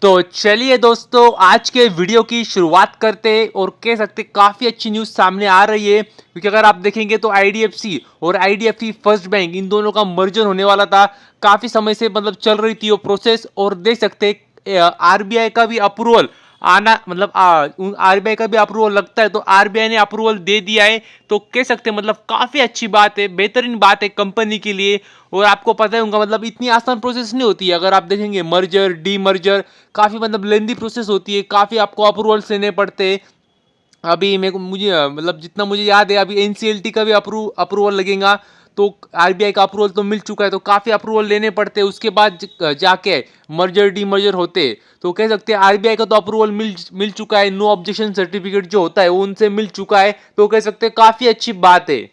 तो चलिए दोस्तों, आज के वीडियो की शुरुआत करते हैं और कह सकते काफ़ी अच्छी न्यूज़ सामने आ रही है। क्योंकि अगर आप देखेंगे तो आईडीएफसी और आईडीएफसी फर्स्ट बैंक इन दोनों का मर्जर होने वाला था। काफ़ी समय से मतलब चल रही थी वो प्रोसेस और देख सकते आरबीआई का भी अप्रूवल आना मतलब आरबीआई का भी अप्रूवल लगता है, तो आरबीआई ने अप्रूवल दे दिया है। तो कह सकते हैं मतलब काफ़ी अच्छी बात है, बेहतरीन बात है कंपनी के लिए। और आपको पता है उनका मतलब इतनी आसान प्रोसेस नहीं होती है। अगर आप देखेंगे मर्जर डी मर्जर काफ़ी मतलब लेंदी प्रोसेस होती है, काफ़ी आपको अप्रूवल्स लेने पड़ते हैं। अभी मेरे को मुझे मतलब जितना मुझे याद है अभी एनसीएलटी का भी अप्रूवल लगेगा। तो आरबीआई का अप्रूवल तो मिल चुका है, तो काफ़ी अप्रूवल लेने पड़ते हैं, उसके बाद जाके मर्जर डी मर्जर होते। तो कह सकते हैं आरबीआई का तो अप्रूवल मिल चुका है, नो ऑब्जेक्शन सर्टिफिकेट जो होता है वो उनसे मिल चुका है। तो कह सकते हैं काफ़ी अच्छी बात है।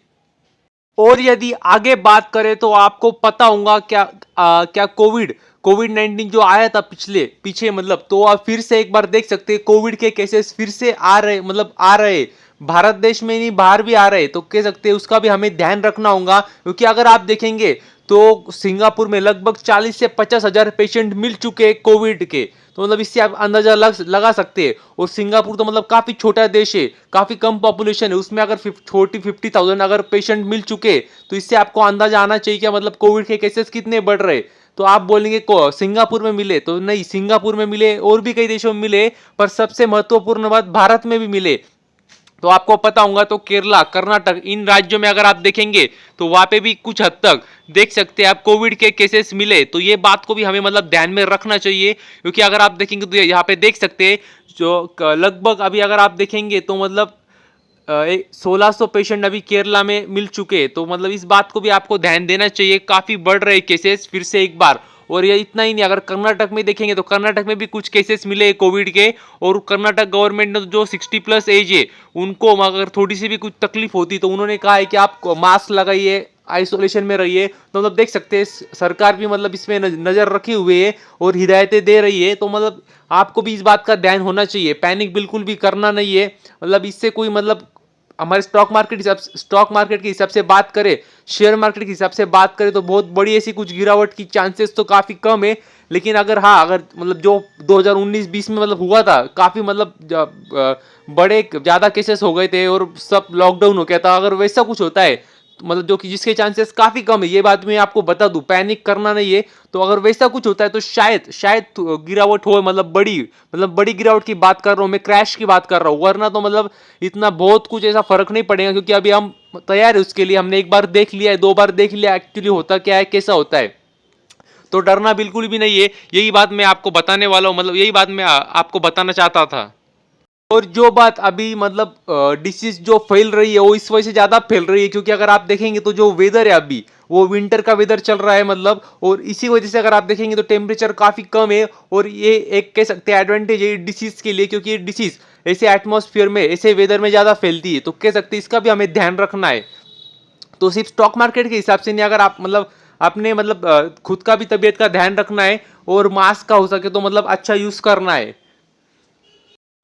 और यदि आगे बात करें तो आपको पता होगा क्या कोविड कोविड 19 जो आया था पिछले पीछे मतलब, तो आप फिर से एक बार देख सकते हैं कोविड के केसेस फिर से आ रहे मतलब आ रहे भारत देश में नहीं बाहर भी आ रहे। तो कह सकते हैं उसका भी हमें ध्यान रखना होगा, क्योंकि अगर आप देखेंगे तो सिंगापुर में लगभग 40 से 50 हजार पेशेंट मिल चुके हैं कोविड के। तो मतलब इससे आप अंदाजा लगा सकते हैं। और सिंगापुर तो मतलब काफी छोटा देश है, काफी कम पॉपुलेशन है, उसमें अगर 50,000 अगर पेशेंट मिल चुके तो इससे आपको अंदाजा आना चाहिए कि मतलब कोविड के केसेस कितने बढ़ रहे। तो आप बोलेंगे को सिंगापुर में मिले, तो नहीं, सिंगापुर में मिले और भी कई देशों में मिले, पर सबसे महत्वपूर्ण बात भारत में भी मिले। तो आपको पता होगा तो केरला कर्नाटक इन राज्यों में अगर आप देखेंगे तो वहां पे भी कुछ हद तक देख सकते हैं आप कोविड के केसेस मिले। तो ये बात को भी हमें मतलब ध्यान में रखना चाहिए, क्योंकि अगर आप देखेंगे तो यहाँ पे देख सकते हैं जो लगभग अभी अगर आप देखेंगे तो मतलब 1600 पेशेंट अभी केरला में मिल चुके हैं। तो मतलब इस बात को भी आपको ध्यान देना चाहिए, काफी बढ़ रहे केसेस फिर से एक बार। और ये इतना ही नहीं, अगर कर्नाटक में देखेंगे तो कर्नाटक में भी कुछ केसेस मिले कोविड के। और कर्नाटक गवर्नमेंट ने जो 60+ एज है उनको अगर थोड़ी सी भी कुछ तकलीफ होती तो उन्होंने कहा है कि आप मास्क लगाइए, आइसोलेशन में रहिए। तो मतलब देख सकते हैं सरकार भी मतलब इसमें नजर रखे हुए है और हिदायतें दे रही है। तो मतलब आपको भी इस बात का ध्यान होना चाहिए, पैनिक बिल्कुल भी करना नहीं है। मतलब इससे कोई मतलब हमारे स्टॉक मार्केट के हिसाब से बात करें, शेयर मार्केट के हिसाब से बात करें तो बहुत बड़ी ऐसी कुछ गिरावट की चांसेस तो काफी कम है। लेकिन अगर हाँ, अगर मतलब जो 2019-20 में मतलब हुआ था, काफी मतलब बड़े ज्यादा केसेस हो गए थे और सब लॉकडाउन हो गया था, अगर वैसा कुछ होता है मतलब जो कि जिसके चांसेस काफी कम है, ये बात मैं आपको बता दूं, पैनिक करना नहीं है। तो अगर वैसा कुछ होता है तो शायद गिरावट हो, मतलब बड़ी गिरावट की बात कर रहा हूं मैं, क्रैश की बात कर रहा हूं। वरना तो मतलब इतना बहुत कुछ ऐसा फर्क नहीं पड़ेगा, क्योंकि अभी हम तैयार है उसके लिए, हमने एक बार देख लिया है, 2 बार देख लिया एक्चुअली होता क्या है, कैसा होता है। तो डरना बिल्कुल भी नहीं है, यही बात मैं आपको बताने वाला हूं, मतलब यही बात मैं आपको बताना चाहता था। और जो बात अभी मतलब डिसीज जो फैल रही है वो इस वजह से ज्यादा फैल रही है, क्योंकि अगर आप देखेंगे तो जो वेदर है अभी वो विंटर का वेदर चल रहा है मतलब, और इसी वजह से अगर आप देखेंगे तो टेम्परेचर काफी कम है। और ये एक कह सकते हैं एडवांटेज है डिसीज के लिए, क्योंकि ये डिसीज ऐसे एटमॉस्फेयर में ऐसे वेदर में ज्यादा फैलती है। तो कह सकते हैं इसका भी हमें ध्यान रखना है। तो सिर्फ स्टॉक मार्केट के हिसाब से नहीं, अगर आप मतलब अपने मतलब खुद का भी तबीयत का ध्यान रखना है और मास्क का हो सके तो मतलब अच्छा यूज करना है।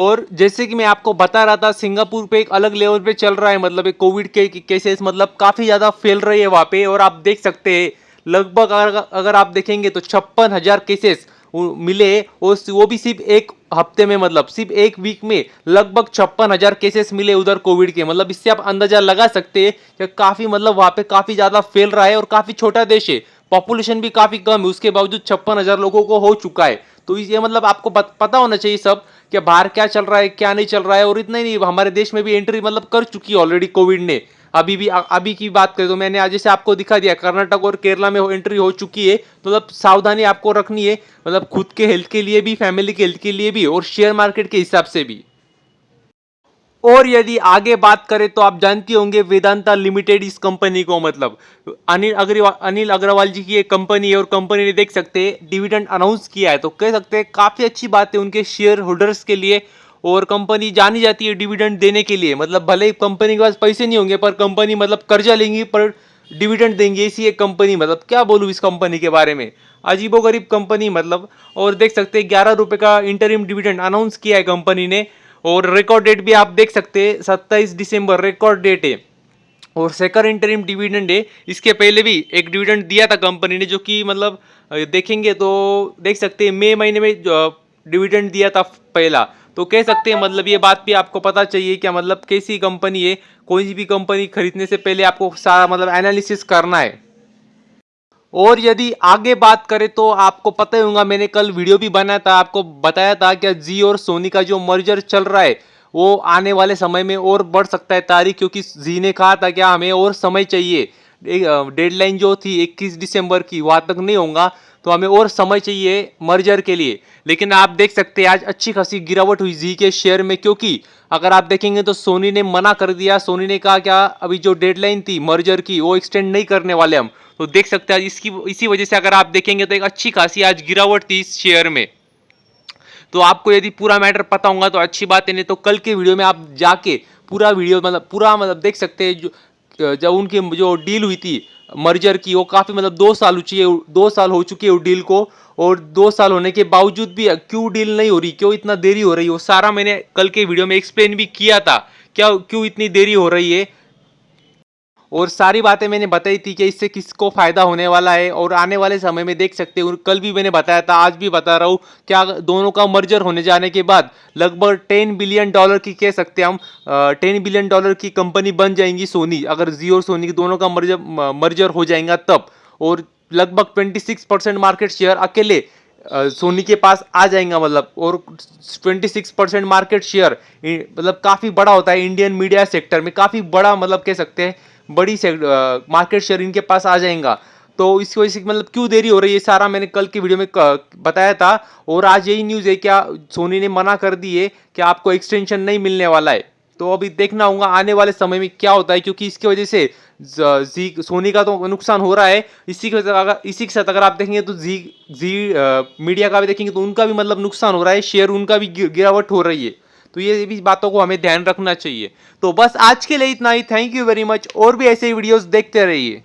और जैसे कि मैं आपको बता रहा था, सिंगापुर पे एक अलग लेवल पे चल रहा है, मतलब एक कोविड के केसेस मतलब काफी ज्यादा फैल रही है वहां पे। और आप देख सकते हैं लगभग अगर आप देखेंगे तो 56,000 केसेस मिले, और वो भी सिर्फ एक हफ्ते में, मतलब सिर्फ एक वीक में लगभग 56,000 केसेस मिले उधर कोविड के। मतलब इससे आप अंदाजा लगा सकते हैं कि काफी मतलब वहां पे काफी ज्यादा फैल रहा है। और काफी छोटा देश है, पॉपुलेशन भी काफी कम है, उसके बावजूद 56,000 लोगों को हो चुका है। तो ये मतलब आपको पता होना चाहिए सब कि बाहर क्या चल रहा है क्या नहीं चल रहा है। और इतना ही नहीं, हमारे देश में भी एंट्री मतलब कर चुकी है ऑलरेडी कोविड ने। अभी की बात करें तो मैंने आज जैसे आपको दिखा दिया, कर्नाटक और केरला में एंट्री हो चुकी है। तो मतलब सावधानी आपको रखनी है, मतलब खुद के हेल्थ के लिए भी, फैमिली के हेल्थ के लिए भी, और शेयर मार्केट के हिसाब से भी। और यदि आगे बात करें तो आप जानते होंगे वेदांता लिमिटेड इस कंपनी को, मतलब अनिल अग्रवाल जी की एक कंपनी है, और कंपनी ने देख सकते हैं डिविडेंड अनाउंस किया है। तो कह सकते हैं काफी अच्छी बात है उनके शेयर होल्डर्स के लिए। और कंपनी जानी जाती है डिविडेंड देने के लिए, मतलब भले ही कंपनी के पास पैसे नहीं होंगे पर कंपनी मतलब कर्जा लेंगी पर डिविडेंड देंगे, ऐसी एक कंपनी। मतलब क्या बोलूं इस कंपनी के बारे में, अजीबोगरीब कंपनी मतलब। और देख सकते हैं 11 रुपए का इंटरिम डिविडेंड अनाउंस किया है कंपनी ने। और रिकॉर्ड डेट भी आप देख सकते हैं 27 दिसंबर रिकॉर्ड डेट है। और सेकंड इंटरिम डिविडेंड है, इसके पहले भी एक डिविडेंड दिया था कंपनी ने, जो कि मतलब देखेंगे तो देख सकते हैं मई महीने में डिविडेंड दिया था पहला। तो कह सकते हैं मतलब ये बात भी आपको पता चाहिए क्या मतलब कैसी कंपनी है। कोई भी कंपनी खरीदने से पहले आपको सारा मतलब एनालिसिस करना है। और यदि आगे बात करें तो आपको पता ही होगा, मैंने कल वीडियो भी बनाया था, आपको बताया था कि जी और सोनी का जो मर्जर चल रहा है वो आने वाले समय में और बढ़ सकता है तारीख, क्योंकि जी ने कहा था कि हमें और समय चाहिए। डेडलाइन जो थी 21 दिसंबर की वहां तक नहीं होगा, तो हमें और समय चाहिए मर्जर के लिए। लेकिन आप देख सकते हैं आज अच्छी खासी गिरावट हुई जी के शेयर में, क्योंकि अगर आप देखेंगे तो सोनी ने मना कर दिया। सोनी ने कहा क्या अभी जो डेडलाइन थी मर्जर की वो एक्सटेंड नहीं करने वाले हम। तो देख सकते हैं इसी वजह से अगर आप देखेंगे तो एक अच्छी खासी आज गिरावट थी इस शेयर में। तो आपको यदि पूरा मैटर पता होगा तो अच्छी बात है, नहीं तो कल के वीडियो में आप जाके पूरा वीडियो मतलब पूरा मतलब देख सकते हैं। जो जब उनकी जो डील हुई थी मर्जर की, वो काफी मतलब 2 साल हुई है, 2 साल हो चुके हैं वो डील को। और 2 साल होने के बावजूद भी क्यों डील नहीं हो रही, क्यों इतना देरी हो रही है, वो सारा मैंने कल के वीडियो में एक्सप्लेन भी किया था क्या क्यों इतनी देरी हो रही है। और सारी बातें मैंने बताई थी कि इससे किसको फायदा होने वाला है और आने वाले समय में देख सकते हैं। कल भी मैंने बताया था, आज भी बता रहा हूँ, क्या दोनों का मर्जर होने जाने के बाद लगभग $10 बिलियन की कह सकते हैं हम, $10 बिलियन की कंपनी बन जाएंगी सोनी, अगर जियो और सोनी दोनों का मर्जर हो जाएगा तब। और लगभग 26% मार्केट शेयर अकेले सोनी के पास आ जाएगा मतलब। और 26% मार्केट शेयर मतलब काफी बड़ा होता है इंडियन मीडिया सेक्टर में, काफी बड़ा मतलब कह सकते हैं बड़ी मार्केट शेयर इनके पास आ जाएगा। तो इसकी वजह से मतलब क्यों देरी हो रही है सारा मैंने कल की वीडियो में बताया था। और आज यही न्यूज़ है क्या सोनी ने मना कर दी है कि आपको एक्सटेंशन नहीं मिलने वाला है। तो अभी देखना होगा आने वाले समय में क्या होता है, क्योंकि इसकी वजह से जी सोनी का तो नुकसान हो रहा है। इसी के साथ अगर आप देखेंगे तो जी जी मीडिया का भी देखेंगे तो उनका भी मतलब नुकसान हो रहा है, शेयर उनका भी गिरावट हो रही है। तो ये भी बातों को हमें ध्यान रखना चाहिए। तो बस आज के लिए इतना ही। Thank you very much. और भी ऐसे ही वीडियोस देखते रहिए।